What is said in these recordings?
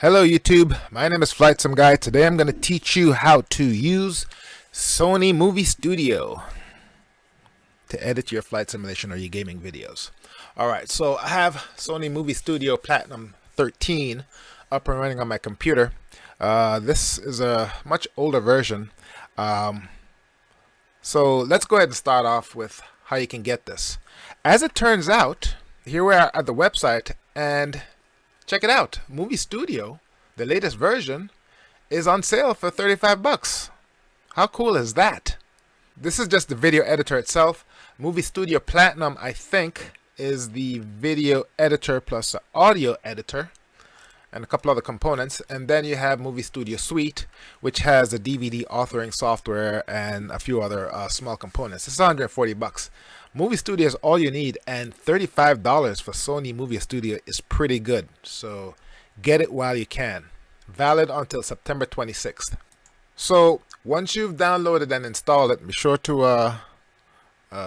Hello YouTube, my name is Flightsimguy. Today I'm going to teach you how to use Sony Movie Studio to edit your flight simulation or your gaming videos. Alright, so I have Sony Movie Studio Platinum 13 up and running on my computer. This is a much older version. So let's go ahead and start off with how you can get this. As it turns out, here we are at the website, and check it out. Movie Studio, the latest version, is on sale for 35 bucks. How cool is that? This is just the video editor itself. Movie Studio Platinum, I think, is the video editor plus the audio editor and a couple other components. And then you have Movie Studio Suite, which has the DVD authoring software and a few other small components. It's 140 bucks. Movie Studio is all you need, and $35 for Sony Movie Studio is pretty good. So get it while you can. Valid until September 26th. So once you've downloaded and installed it, be sure to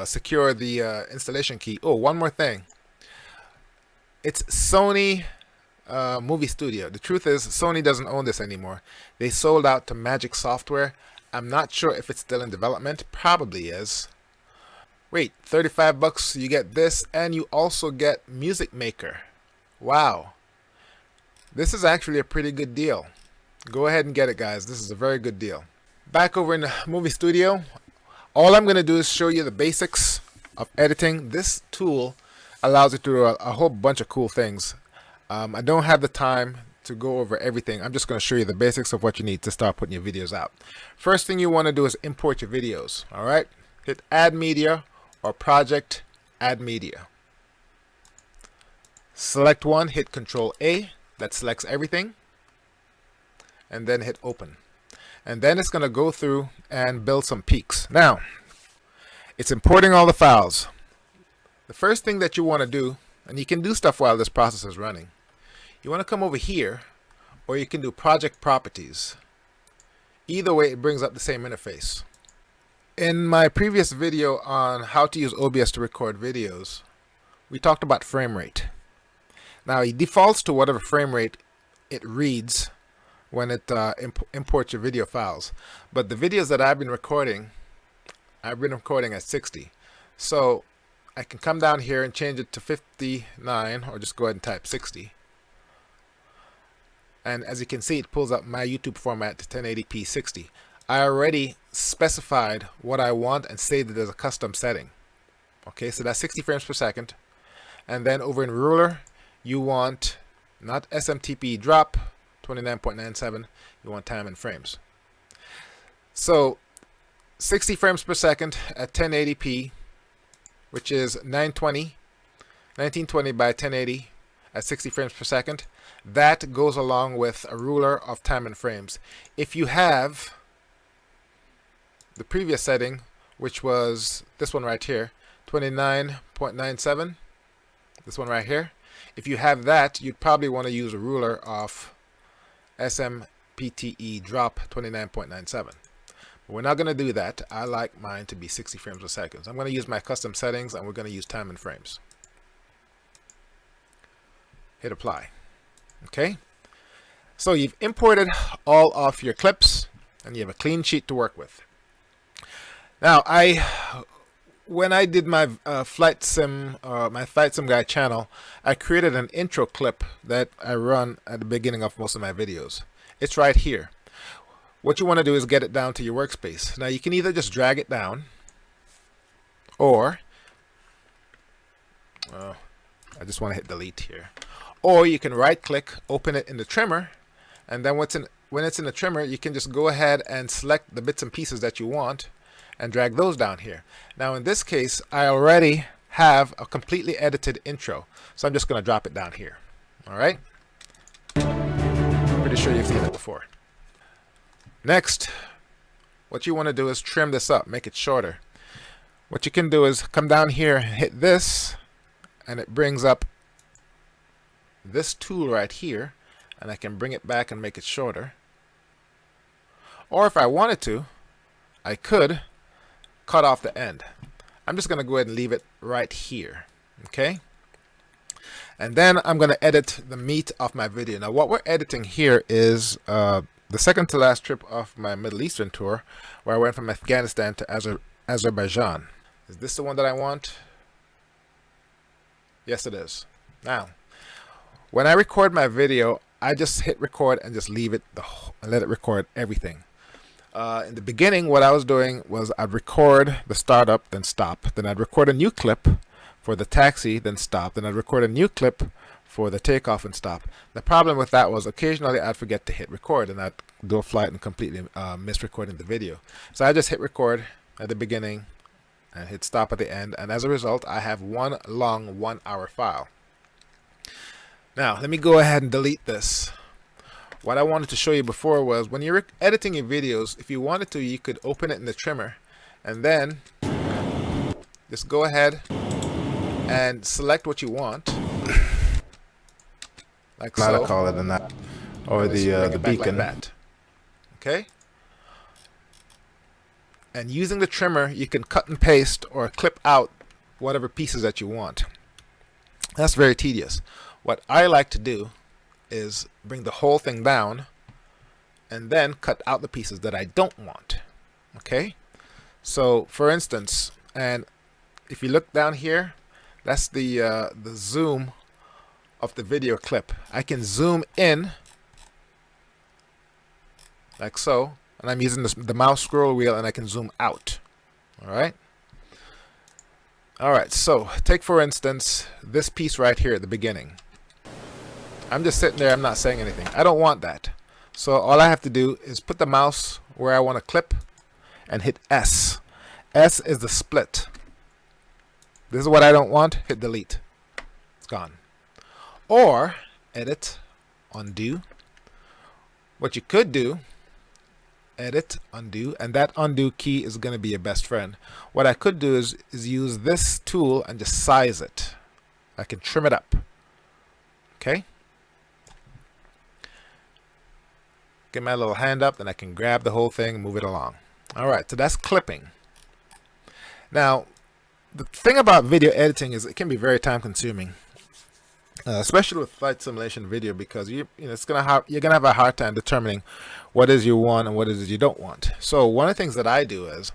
secure the installation key. Oh, one more thing. It's Sony Movie Studio. The truth is, Sony doesn't own this anymore. They sold out to Magic Software. I'm not sure if it's still in development. Probably is. Wait, 35 bucks, you get this, and you also get Music Maker. Wow. This is actually a pretty good deal. Go ahead and get it, guys. This is a very good deal. Back over in the Movie Studio, all I'm going to do is show you the basics of editing. This tool allows you to do a whole bunch of cool things. I don't have the time to go over everything. I'm just going to show you the basics of what you need to start putting your videos out. First thing you want to do is import your videos. All right, hit Add Media or Project, Add Media. Select one, hit Control A, that selects everything, and then hit Open. And then it's going to go through and build some peaks. Now, it's importing all the files. The first thing that you want to do, and you can do stuff while this process is running, you want to come over here, or you can do Project Properties. Either way, it brings up the same interface. In my previous video on how to use OBS to record videos, we talked about frame rate. Now, it defaults to whatever frame rate it reads when it imports your video files. But the videos that I've been recording at 60. So I can come down here and change it to 59, or just go ahead and type 60. And as you can see, it pulls up my YouTube format to 1080p 60. I already specified what I want and saved it as a custom setting. Okay, so that's 60 frames per second. And then over in ruler, you want not SMTP drop 29.97, you want time in frames. So 60 frames per second at 1080p, which is 1920 by 1080 at 60 frames per second. That goes along with a ruler of time in frames. If you have the previous setting, which was this one right here, 29.97, this one right here, if you have that, you'd probably want to use a ruler of SMPTE drop 29.97. But we're not going to do that. I like mine to be 60 frames per second. So I'm going to use my custom settings, and we're going to use time in frames. Hit apply. Okay, so you've imported all of your clips, and you have a clean sheet to work with. Now, when I did my Flightsimguy channel, I created an intro clip that I run at the beginning of most of my videos. It's right here. What you want to do is get it down to your workspace. Now, you can either just drag it down, or I just want to hit delete here. Or you can right-click, open it in the trimmer, and then when it's in the trimmer, you can just go ahead and select the bits and pieces that you want and drag those down here. Now in this case, I already have a completely edited intro, so I'm just going to drop it down here. All right? Pretty sure you've seen it before. Next, what you want to do is trim this up, make it shorter. What you can do is come down here, hit this, and it brings up this tool right here, and I can bring it back and make it shorter. Or if I wanted to, I could cut off the end. I'm just going to go ahead and leave it right here. Okay, And then I'm going to edit the meat of my video. Now what we're editing here is the second to last trip of my Middle Eastern tour, where I went from Afghanistan to Azerbaijan. Is this the one that I want? Yes, it is. Now, when I record my video, I just hit record and just leave it and let it record everything. In the beginning, what I was doing was I'd record the startup, then stop. Then I'd record a new clip for the taxi, then stop. Then I'd record a new clip for the takeoff and stop. The problem with that was occasionally I'd forget to hit record and I'd do a flight and completely miss recording the video. So I just hit record at the beginning and hit stop at the end, and as a result I have one long 1 hour file. Now let me go ahead and delete this. What I wanted to show you before was when you're editing your videos, if you wanted to, you could open it in the trimmer and then just go ahead and select what you want, like so. I call it a knot, or the beacon. Like that. Okay. And using the trimmer, you can cut and paste or clip out whatever pieces that you want. That's very tedious. What I like to do is bring the whole thing down and then cut out the pieces that I don't want. Okay. So for instance, and if you look down here, that's the zoom of the video clip. I can zoom in like so, and I'm using the mouse scroll wheel, and I can zoom out. All right, so take for instance this piece right here at the beginning. I'm just sitting there, I'm not saying anything. I don't want that. So all I have to do is put the mouse where I want to clip and hit S. S is the split. This is what I don't want. Hit delete. It's gone. Or edit, undo. What you could do, edit, undo, and that undo key is going to be your best friend. What I could do is use this tool and just size it. I can trim it up. Okay. Get my little hand up, then I can grab the whole thing and move it along. All right, so that's clipping. Now, the thing about video editing is it can be very time consuming, especially with flight simulation video, because you're gonna have a hard time determining what is you want and what is it you don't want. So one of the things that I do is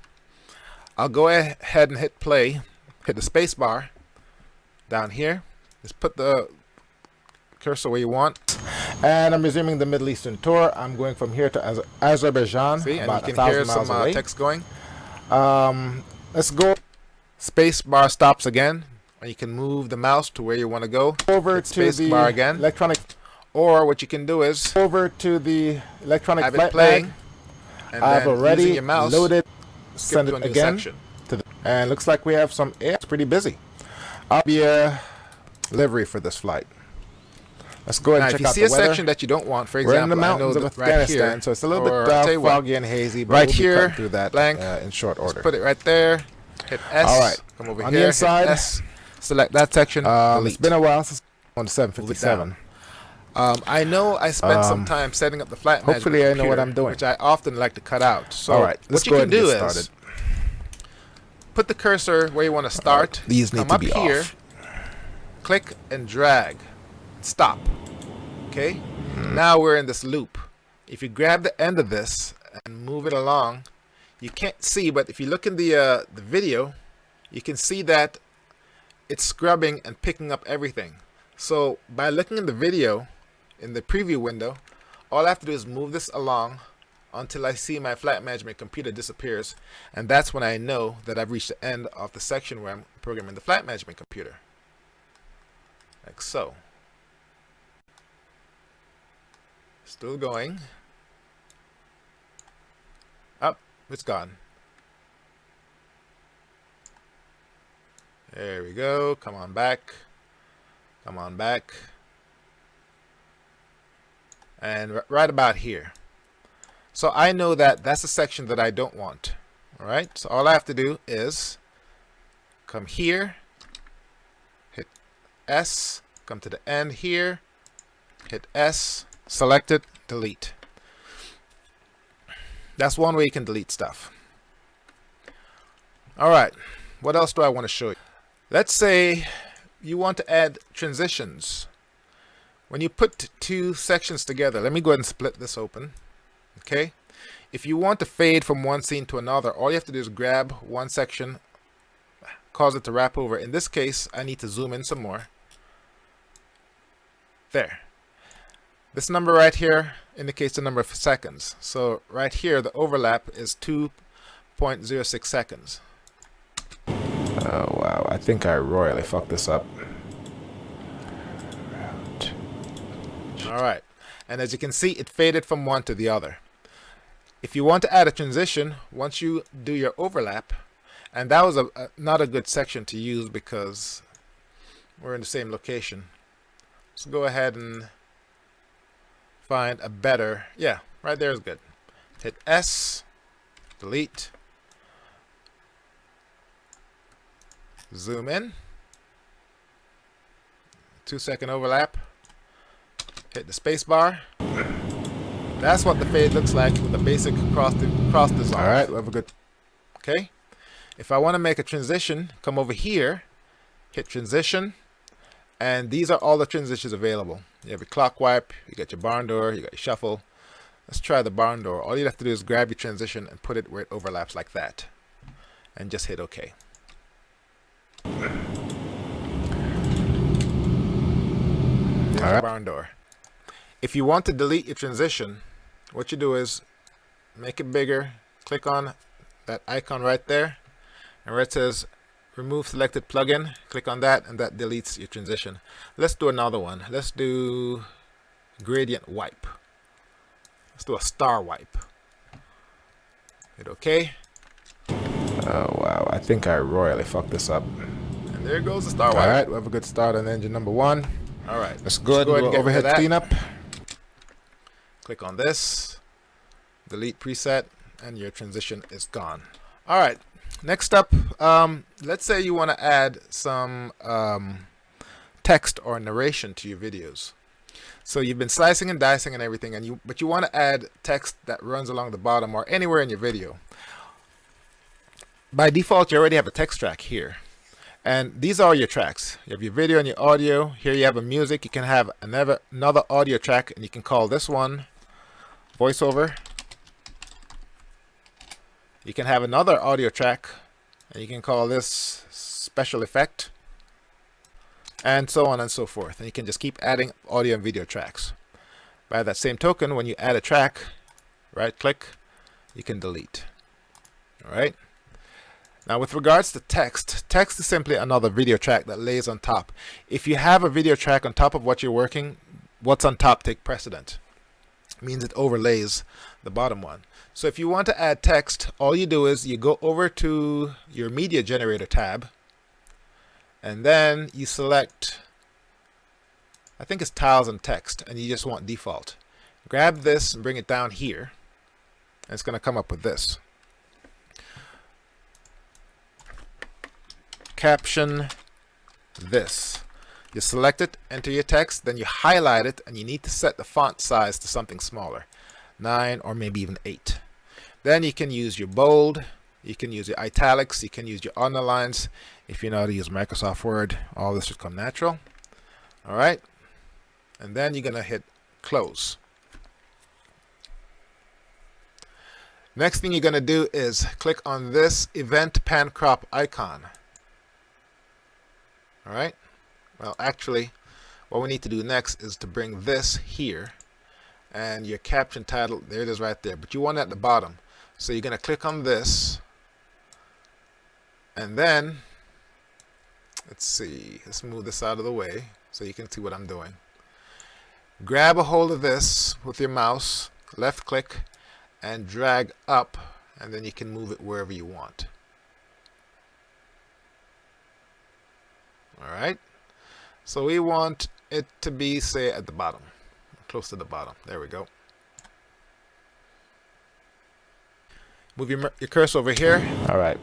I'll go ahead and hit play, hit the space bar down here, just put the cursor where you want, and I'm resuming the Middle Eastern tour. I'm going from here to Azerbaijan. See, and you can hear some text going. Let's go. Space bar stops again, and you can move the mouse to where you want to go. Over to space the bar again. Electronic. Or what you can do is over to the electronic have it playing, and I've already your mouse loaded. Send it again to the, and looks like we have some air. It's pretty busy. I'll be a livery for this flight. Let's go ahead and check out the weather. If you see a section that you don't want, for example, we're in the mountains of Afghanistan, right here, so it's a little bit foggy and hazy, but right we'll here, through that blank, in short order. Just put it right there. Hit S. All right. Come over on here. The inside, hit S. Select that section. It's been a while since on the 757. I know I spent some time setting up the flight management hopefully I know computer, what I'm doing, which I often like to cut out. So all right, let's what you can do is started. Put the cursor where you want to start. These need come to up be here, off. click and drag. Stop. Okay. Now we're in this loop. If you grab the end of this and move it along, you can't see, but if you look in the video, you can see that it's scrubbing and picking up everything. So by looking in the video in the preview window, all I have to do is move this along until I see my flight management computer disappears, and that's when I know that I've reached the end of the section where I'm programming the flight management computer. Like so. Still going. Up, it's gone. There we go. Come on back. Come on back. And right about here. So I know that that's the section that I don't want. All right. So all I have to do is come here, hit S, come to the end here, hit S, select it, delete. That's one way you can delete stuff. All right. What else do I want to show you? Let's say you want to add transitions. When you put two sections together, let me go ahead and split this open. Okay? If you want to fade from one scene to another, all you have to do is grab one section, cause it to wrap over. In this case, I need to zoom in some more. There. This number right here indicates the number of seconds. So right here, the overlap is 2.06 seconds. Oh wow, I think I royally fucked this up. Alright, and as you can see, it faded from one to the other. If you want to add a transition, once you do your overlap, and that was not a good section to use because we're in the same location. So go ahead and find a better, yeah, right there is good. Hit S, delete, zoom in, 2-second overlap, hit the space bar. That's what the fade looks like with the basic cross dissolve. Alright, we have a good. Okay, if I want to make a transition, come over here, hit transition, and these are all the transitions available. You have your clock wipe, you got your barn door, you got your shuffle. Let's try the barn door. All you have to do is grab your transition and put it where it overlaps like that, and just hit OK. There's the barn door. If you want to delete your transition, what you do is make it bigger, click on that icon right there, and where it says remove selected plugin, click on that, and that deletes your transition. Let's do another one. Let's do gradient wipe. Let's do a star wipe. Hit OK. Oh wow, I think I royally fucked this up. And there goes the star wipe. Alright, we have a good start on engine number 1. Alright, let's go ahead and overhead cleanup. Click on this, delete preset, and your transition is gone. Alright, next up, let's say you want to add some text or narration to your videos. So you've been slicing and dicing and everything, but you want to add text that runs along the bottom or anywhere in your video. By default, you already have a text track here. And these are your tracks. You have your video and your audio. Here you have a music. You can have another audio track, and you can call this one voiceover. You can have another audio track, and you can call this special effect, and so on and so forth. And you can just keep adding audio and video tracks. By that same token, when you add a track, right click, you can delete. All right. Now with regards to text, text is simply another video track that lays on top. If you have a video track on top of what you're working, what's on top take precedent. It means it overlays the bottom one. So if you want to add text, all you do is you go over to your media generator tab, and then you select, I think it's tiles and text, and you just want default. Grab this and bring it down here, and it's going to come up with this. Caption this. You select it, enter your text, then you highlight it, and you need to set the font size to something smaller, 9 or maybe even 8. Then you can use your bold, you can use your italics, you can use your underlines. If you know how to use Microsoft Word, all this should come natural. All right, and then you're gonna hit close. Next thing you're gonna do is click on this event pan crop icon. All right. Well, actually, what we need to do next is to bring this here, and your caption title, there it is right there. But you want it at the bottom. So you're going to click on this, and then, let's see, let's move this out of the way so you can see what I'm doing. Grab a hold of this with your mouse, left click, and drag up, and then you can move it wherever you want. All right, so we want it to be, say, at the bottom, close to the bottom. There we go. Move your cursor over here. All right,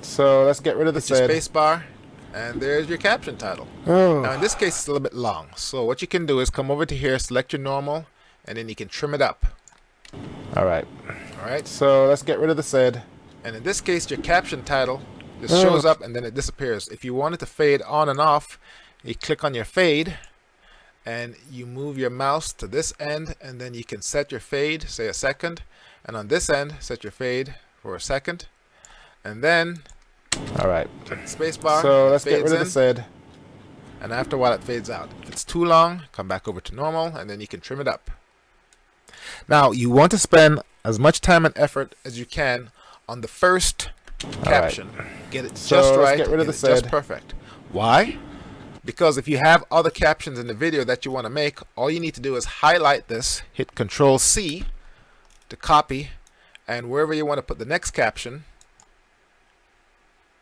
so let's get rid of the space bar, and there's your caption title. Oh. Now in this case, it's a little bit long. So what you can do is come over to here, select your normal, and then you can trim it up. All right. All right. So let's get rid of the said. And in this case, your caption title This shows up and then it disappears. If you want it to fade on and off, you click on your fade and you move your mouse to this end, and then you can set your fade, say a second, and on this end set your fade for a second, and then all right, check the space bar. So let's get rid of the SID, and after a while it fades out. If it's too long, come back over to normal, and then you can trim it up. Now you want to spend as much time and effort as you can on the first caption. Get it just right, get rid of the SID. Just perfect. Why? Because if you have other captions in the video that you want to make, all you need to do is highlight this, hit Control C to copy, and wherever you want to put the next caption,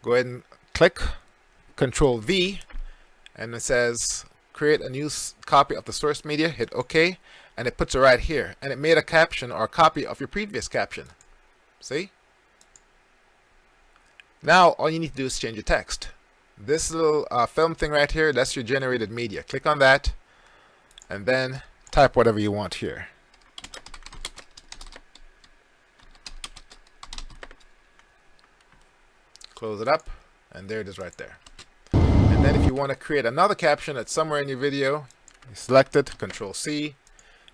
go ahead and click Control V, and it says create a new copy of the source media, hit OK, and it puts it right here, and it made a caption or a copy of your previous caption. See? Now all you need to do is change the text. This little film thing right here, that's your generated media. Click on that and then type whatever you want here. Close it up, and there it is right there. And then if you want to create another caption that's somewhere in your video, you select it, Control C,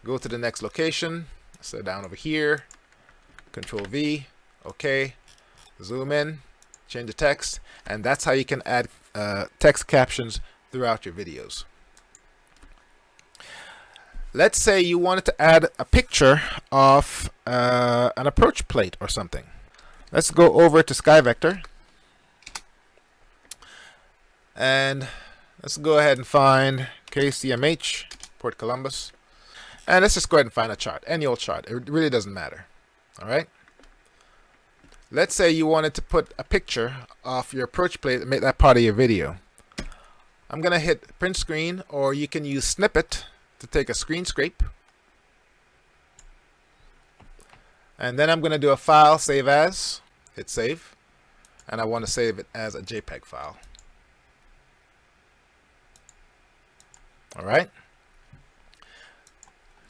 go to the next location, so down over here, Control V, OK, zoom in, change the text, and that's how you can add text captions throughout your videos. Let's say you wanted to add a picture of an approach plate or something. Let's go over to Sky Vector, and let's go ahead and find KCMH, Port Columbus, and let's just go ahead and find a chart, any old chart. It really doesn't matter. All right. Let's say you wanted to put a picture of your approach plate and make that part of your video. I'm going to hit print screen, or you can use snippet to take a screen scrape. And then I'm going to do a file, save as, hit save, and I want to save it as a JPEG file. All right.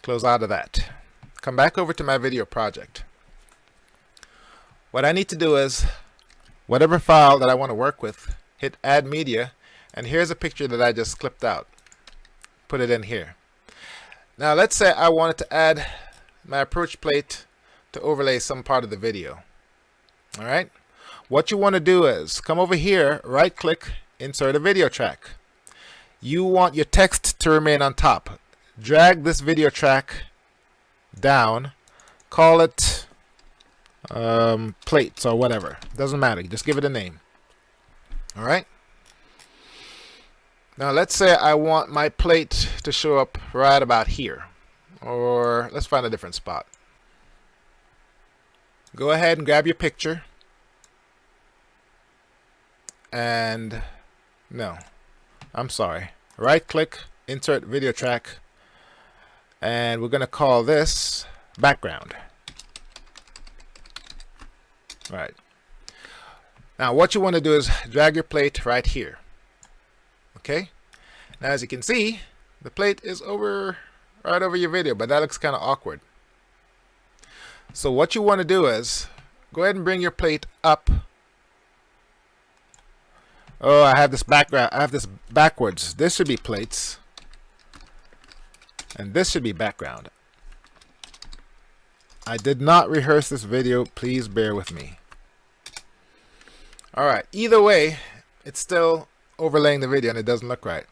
Close out of that. Come back over to my video project. What I need to do is, whatever file that I want to work with, hit add media, and here's a picture that I just clipped out. Put it in here. Now let's say I wanted to add my approach plate to overlay some part of the video. All right. What you want to do is come over here, right click, insert a video track. You want your text to remain on top. Drag this video track down, call it plates or whatever, doesn't matter, just give it a name. All right, now let's say I want my plate to show up right about here, or let's find a different spot. Go ahead and grab your picture, and no, I'm sorry, right click, insert video track, and we're going to call this background. Right. Now what you want to do is drag your plate right here. Okay. Now as you can see, the plate is right over your video, but that looks kind of awkward. So what you want to do is go ahead and bring your plate up. Oh, I have this background. I have this backwards. This should be plates, and this should be background. I did not rehearse this video. Please bear with me. All right. Either way, it's still overlaying the video and it doesn't look right.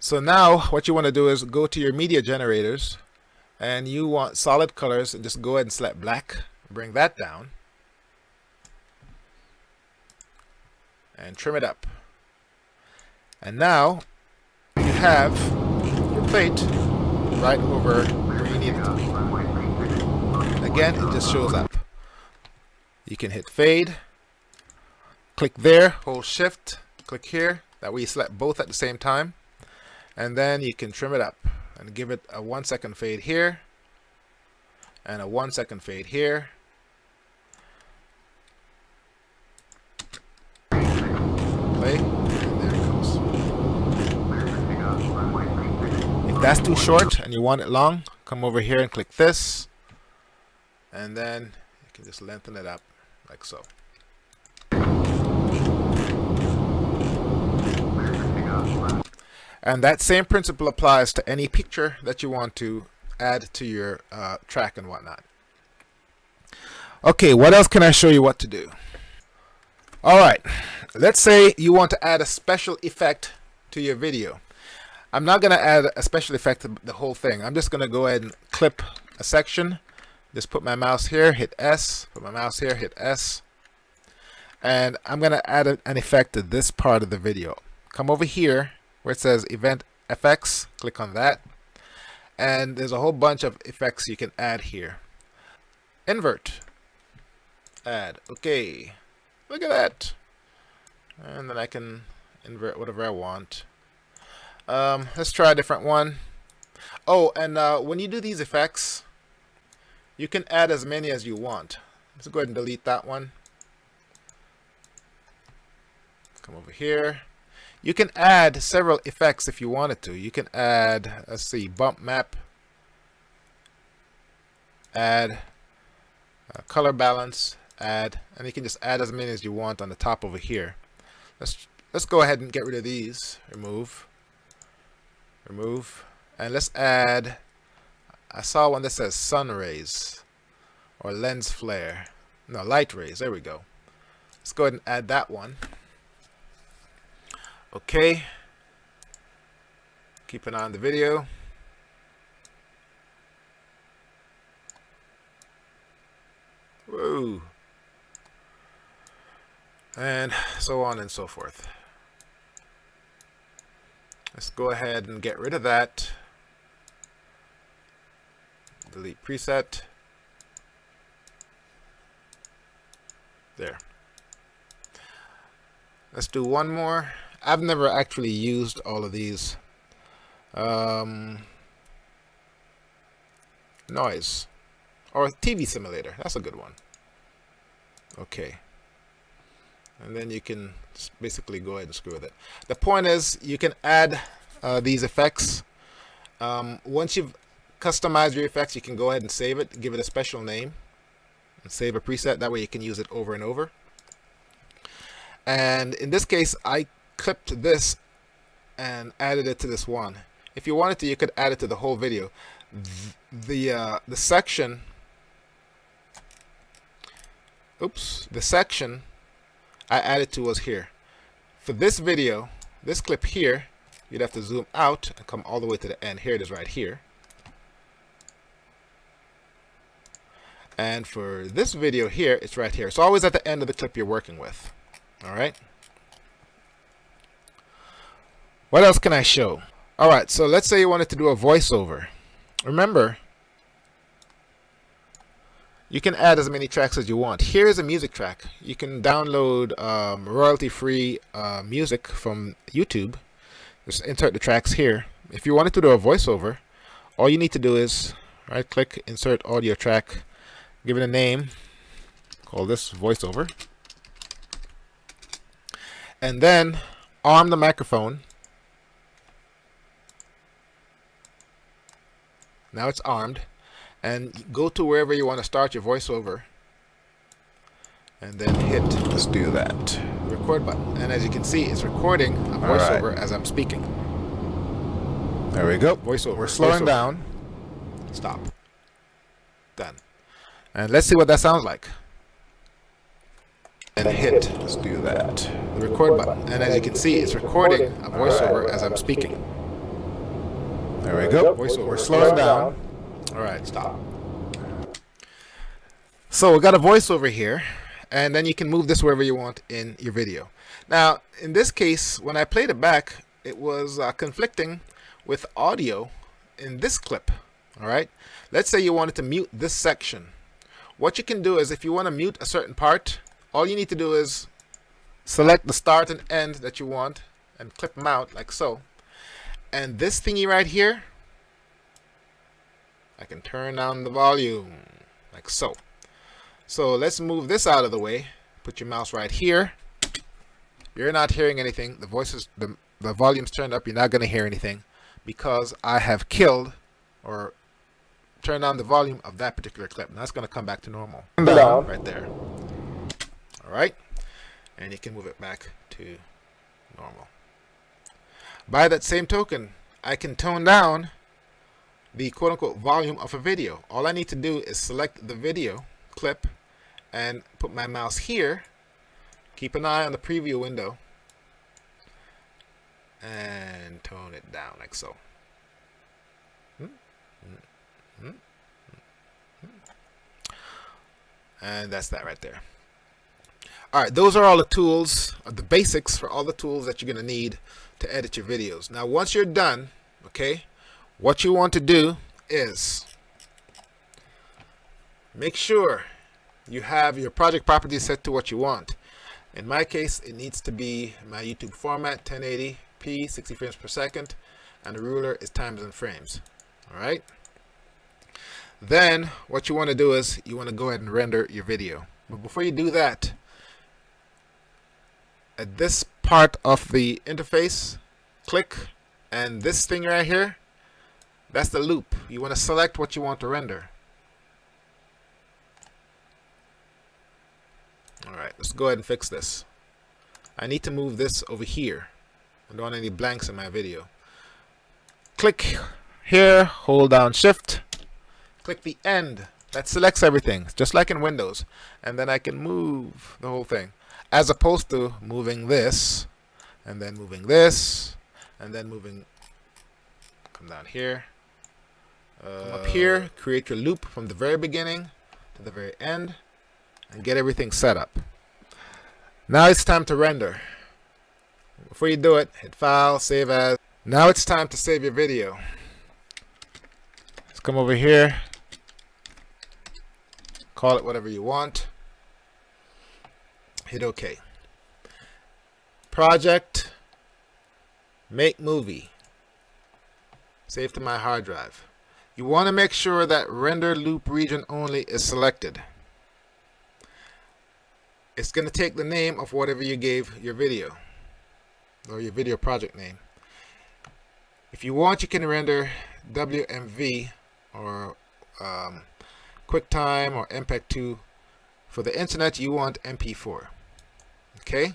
So now what you want to do is go to your media generators, and you want solid colors, and just go ahead and select black. Bring that down and trim it up. And now you have your plate right over where you need it to be. Again, it just shows up. You can hit fade, click there, hold shift, click here. That way you select both at the same time. And then you can trim it up and give it a 1 second fade here and a 1 second fade here. Play, and there it goes. If that's too short and you want it long, come over here and click this, and then you can just lengthen it up like so. And that same principle applies to any picture that you want to add to your track and whatnot. Okay, what else can I show you what to do? Alright, let's say you want to add a special effect to your video. I'm not going to add a special effect to the whole thing. I'm just going to go ahead and clip a section. Just put my mouse here, hit S, put my mouse here, hit S. And I'm going to add an effect to this part of the video. Come over here where it says Event FX, click on that. And there's a whole bunch of effects you can add here. Invert. Add. Okay. Look at that. And then I can invert whatever I want. Let's try a different one. Oh, and when you do these effects, you can add as many as you want. Let's go ahead and delete that one. Come over here. You can add several effects if you wanted to. You can add, let's see, bump map, add color balance, add, and you can just add as many as you want on the top over here. Let's go ahead and get rid of these. Remove, and let's add. I saw one that says sun rays or lens flare. No, light rays. There we go. Let's go ahead and add that one. Okay. Keep an eye on the video. Whoa. And so on and so forth. Let's go ahead and get rid of that. Delete preset. There. Let's do one more. I've never actually used all of these. Noise. Or TV simulator. That's a good one. Okay. And then you can basically go ahead and screw with it. The point is, you can add these effects. Once you've customized your effects, you can go ahead and save it, give it a special name, and save a preset. That way you can use it over and over. And in this case, I clipped this and added it to this one. If you wanted to, you could add it to the whole video. The section, the section I added to was here. For this video, this clip here, you'd have to zoom out and come all the way to the end. Here it is right here. And for this video here, it's right here. It's always at the end of the clip you're working with. Alright. What else can I show? Alright, so let's say you wanted to do a voiceover. Remember, you can add as many tracks as you want. Here's a music track. You can download royalty-free music from YouTube. Just insert the tracks here. If you wanted to do a voiceover, all you need to do is right-click, insert audio track, give it a name, call this voiceover, and then arm the microphone. Now it's armed. And go to wherever you want to start your voiceover. And then hit, let's do that, record button. And as you can see, it's recording a voiceover as I'm speaking. There we go. Voiceover. We're slowing down. Stop. Done. And let's see what that sounds like. And hit, let's do that, the record button. And as you can see, it's recording a voiceover as I'm speaking. There we go. Voiceover. We're slowing down. Alright, stop. So we got a voiceover here, and then you can move this wherever you want in your video. Now, in this case, when I played it back, it was conflicting with audio in this clip. Alright, let's say you wanted to mute this section. What you can do is, if you want to mute a certain part, all you need to do is select the start and end that you want and clip them out like so. And this thingy right here, I can turn down the volume like so. So let's move this out of the way. Put your mouse right here. You're not hearing anything. The voices, the volume's turned up. You're not going to hear anything because I have killed or turned down the volume of that particular clip. Now it's going to come back to normal. Down right there. All right, and you can move it back to normal. By that same token, I can tone down the quote-unquote volume of a video. All I need to do is select the video clip and put my mouse here. Keep an eye on the preview window and tone it down like so. And that's that right there. Alright, those are all the tools, the basics for all the tools that you're going to need to edit your videos. Now once you're done, okay, what you want to do is make sure you have your project properties set to what you want. In my case, it needs to be my YouTube format, 1080p, 60 frames per second, and the ruler is times and frames. Alright? Then what you want to do is you want to go ahead and render your video. But before you do that, at this part of the interface, click, and this thing right here, that's the loop. You want to select what you want to render. Alright, let's go ahead and fix this. I need to move this over here. I don't want any blanks in my video. Click here, hold down Shift, click the end. That selects everything, just like in Windows. And then I can move the whole thing. As opposed to moving this, and then moving this, and then moving, come down here, come up here, create your loop from the very beginning to the very end, and get everything set up. Now it's time to render. Before you do it, hit File, Save As. Now it's time to save your video. Let's come over here, call it whatever you want. Hit OK. Project, make movie. Save to my hard drive. You want to make sure that render loop region only is selected. It's going to take the name of whatever you gave your video, or your video project name. If you want, you can render WMV or QuickTime or MPEG-2. For the internet, you want MP4. Okay?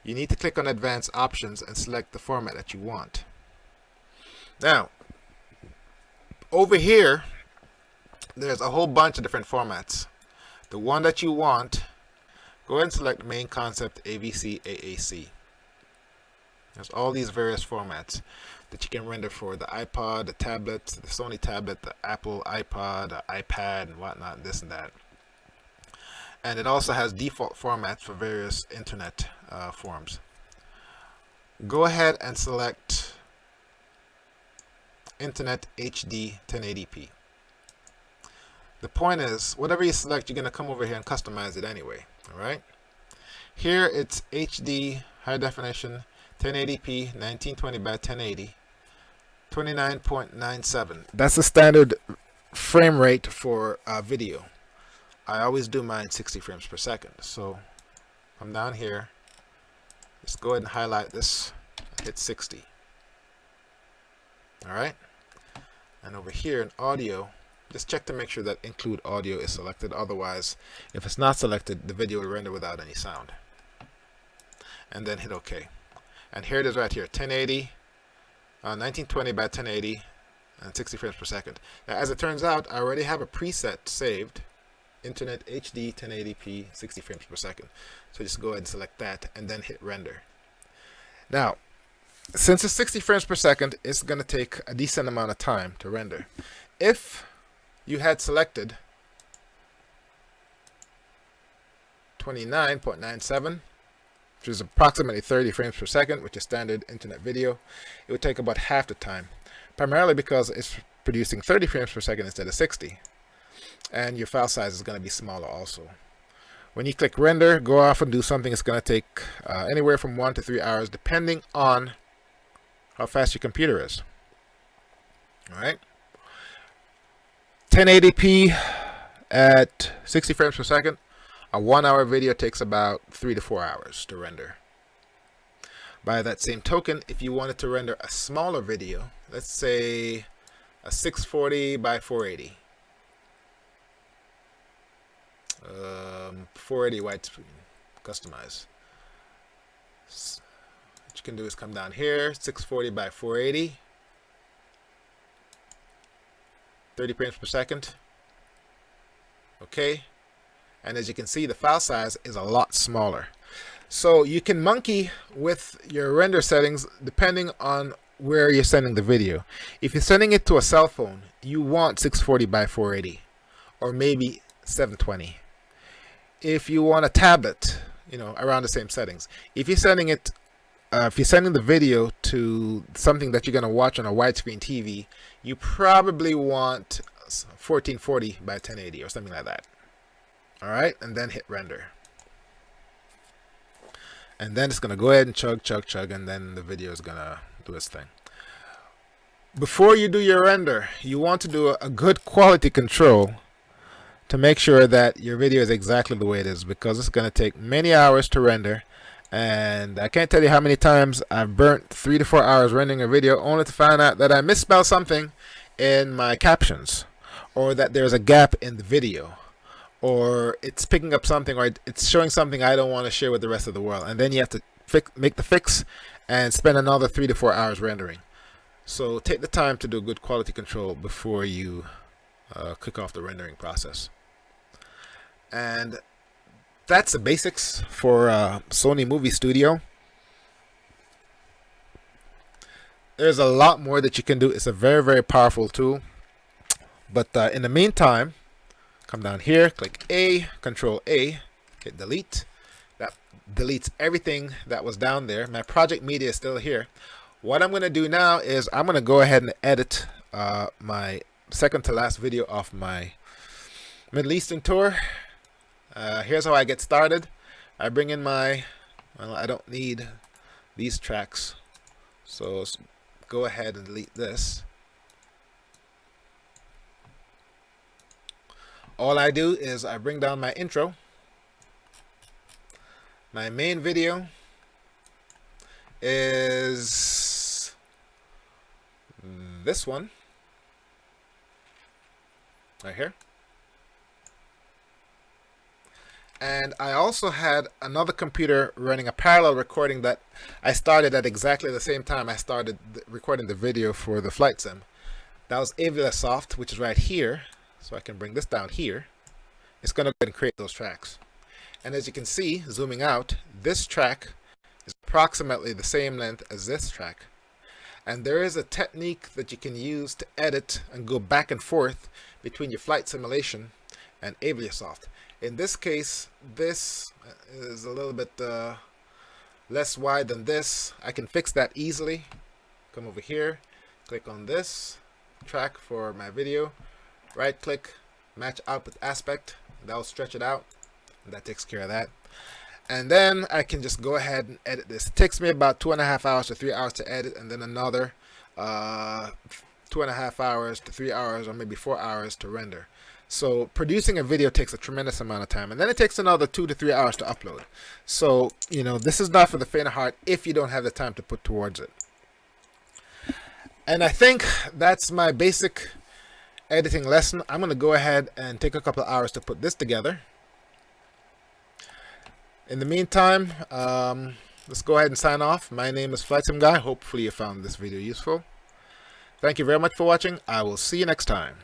You need to click on Advanced Options and select the format that you want. Now, over here, there's a whole bunch of different formats. The one that you want, go ahead and select Main Concept AVC AAC. There's all these various formats that you can render for the iPod, the tablet, the Sony tablet, the Apple iPod, the iPad, and whatnot, this and that. And it also has default formats for various internet forms. Go ahead and select Internet HD 1080p. The point is, whatever you select, you're going to come over here and customize it anyway. Alright? Here it's HD, high definition, 1080p, 1920 by 1080, 29.97. That's the standard frame rate for video. I always do mine 60 frames per second. So come down here, just go ahead and highlight this, hit 60. Alright? And over here in audio, just check to make sure that include audio is selected. Otherwise, if it's not selected, the video will render without any sound. And then hit OK. And here it is right here, 1080, 1920 by 1080, and 60 frames per second. Now, as it turns out, I already have a preset saved, Internet HD 1080p 60 frames per second. So just go ahead and select that and then hit render. Now, since it's 60 frames per second, it's going to take a decent amount of time to render. If you had selected 29.97, which is approximately 30 frames per second, which is standard internet video, it would take about half the time, primarily because it's producing 30 frames per second instead of 60. And your file size is going to be smaller also. When you click render, go off and do something. It's going to take anywhere from 1 to 3 hours, depending on how fast your computer is. Alright? 1080p at 60 frames per second, a 1 hour video takes about 3 to 4 hours to render. By that same token, if you wanted to render a smaller video, let's say a 640 by 480, 480 widescreen, customize. what you can do is come down here, 640 by 480, 30 frames per second. Okay, and as you can see, the file size is a lot smaller. So you can monkey with your render settings depending on where you're sending the video. If you're sending it to a cell phone, you want 640 by 480 or maybe 720. If you want a tablet, you know, around the same settings. If you're sending it, if you're sending the video to something that you're going to watch on a widescreen TV, you probably want 1440 by 1080 or something like that. All right, and then hit render. And then it's going to go ahead and chug, and then the video is going to do its thing. Before you do your render, you want to do a good quality control to make sure that your video is exactly the way it is, because it's going to take many hours to render. And I can't tell you how many times I've burnt 3 to 4 hours rendering a video only to find out that I misspelled something in my captions, or that there's a gap in the video, or it's picking up something, or it's showing something I don't want to share with the rest of the world. And then you have to make the fix and spend another 3 to 4 hours rendering. So take the time to do good quality control before you kick off the rendering process. And that's the basics for Sony Movie Studio. There's a lot more that you can do. It's a very, very powerful tool. But in the meantime, come down here, click A, Control A, hit delete. That deletes everything that was down there. My project media is still here. What I'm going to do now is I'm going to go ahead and edit my second to last video of my Middle Eastern tour. Here's how I get started. I bring in my, well, I don't need these tracks, so let's go ahead and delete this. All I do is I bring down my intro. My main video is this one right here. And I also had another computer running a parallel recording that I started at exactly the same time I started recording the video for the flight sim. That was AvilaSoft, which is right here. So I can bring this down here. It's going to go ahead and create those tracks. And as you can see, zooming out, this track is approximately the same length as this track. And there is a technique that you can use to edit and go back and forth between your flight simulation and AvilaSoft. In this case, this is a little bit less wide than this. I can fix that easily. Come over here, click on this track for my video, right click, match output aspect, that will stretch it out, and that takes care of that. And then I can just go ahead and edit this. It takes me about 2.5 hours to 3 hours to edit, and then another 2.5 hours to 3 hours, or maybe 4 hours to render. So producing a video takes a tremendous amount of time, and then it takes another 2 to 3 hours to upload. So, you know, this is not for the faint of heart if you don't have the time to put towards it. And I think that's my basic editing lesson. I'm going to go ahead and take a couple of hours to put this together. In the meantime, let's go ahead and sign off. My name is Flightsimguy. Hopefully you found this video useful. Thank you very much for watching. I will see you next time.